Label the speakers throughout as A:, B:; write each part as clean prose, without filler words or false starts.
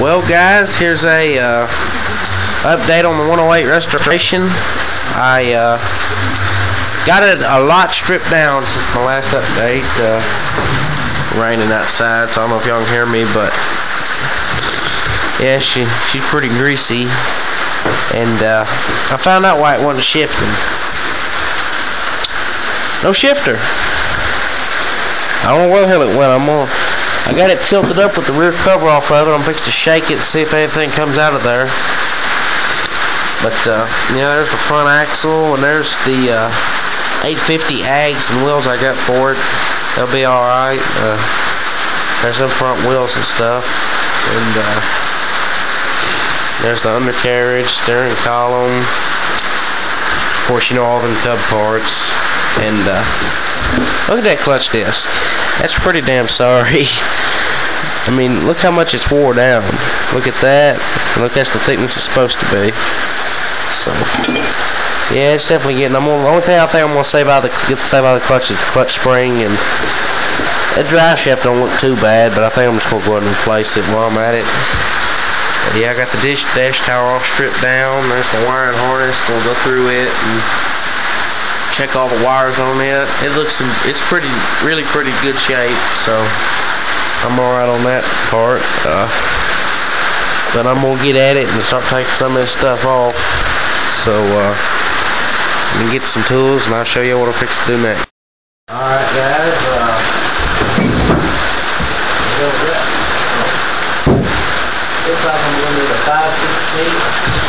A: Well, guys, here's a update on the 108 restoration. I got it a lot stripped down since my last update. Raining outside, so I don't know if y'all can hear me, but yeah, she's pretty greasy, and I found out why it wasn't shifting. No shifter. I don't know where the hell it went. I got it tilted up with the rear cover off of it. I'm fixing to shake it and see if anything comes out of there. But yeah, there's the front axle, and there's the 850 ags and wheels I got for it. They'll be all right. There's some front wheels and stuff, and there's the undercarriage, steering column. Of course, you know, all them cub parts. And look at that clutch disc. That's pretty damn sorry. I mean, look how much it's wore down. Look at that. Look, that's the thickness it's supposed to be. So, yeah, it's definitely getting. The only thing I think I'm gonna save out of the clutch is the clutch spring, and the drive shaft don't look too bad. But I think I'm just gonna go ahead and replace it while I'm at it. But yeah, I got the dash tower all stripped down. There's the wiring harness. Gonna go through it and check all the wires on it. It's really pretty good shape, so I'm alright on that part. But I'm gonna get at it and start taking some of this stuff off. So let me get some tools and I'll show you what I'm fixing to do next. Alright, guys, looks like I'm gonna need a 5/16.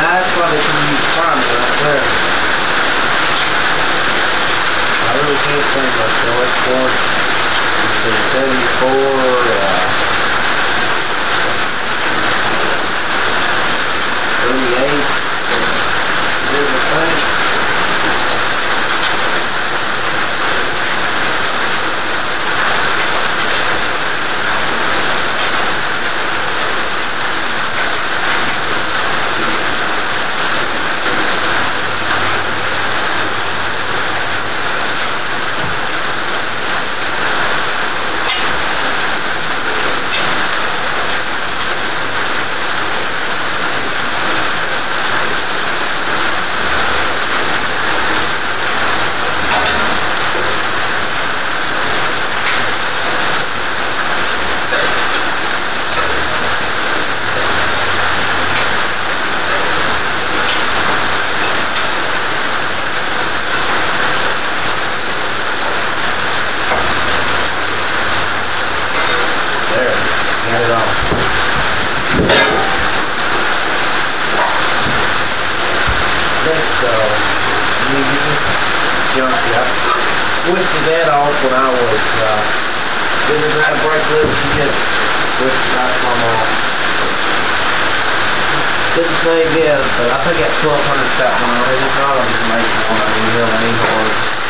A: That's why they can use primer right there. I really can't say much though. It's for 74, 38. Here's the thing. So you just junky. I twisted that off when I was getting that brake loose. You just twisted that plumb off. Didn't say good, but I think that's 1200 that one already. It's not on the major one. I mean, really ain't hard.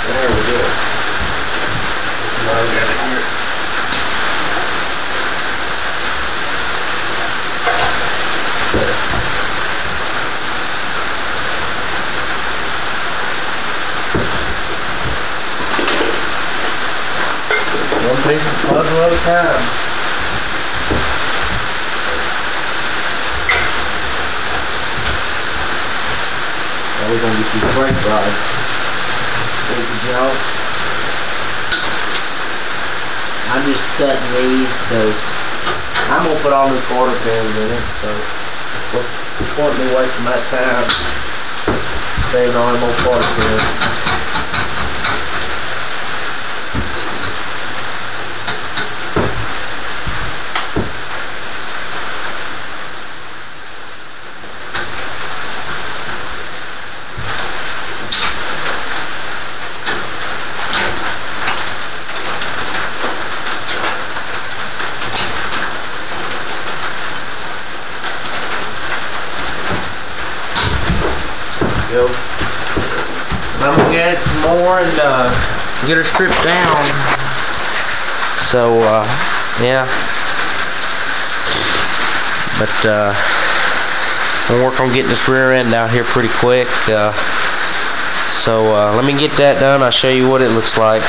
A: There we go. Now we got it here. One piece of the puzzle at a time. Now we're gonna get these brake rods. I'm just cutting these because I'm gonna put all new quarter pins in it, so what's the point of me wasting my time saving all them old quarter pins? Go. I'm gonna get it some more and get her stripped down. So yeah, but I'm gonna work on getting this rear end out here pretty quick. So let me get that done. I'll show you what it looks like.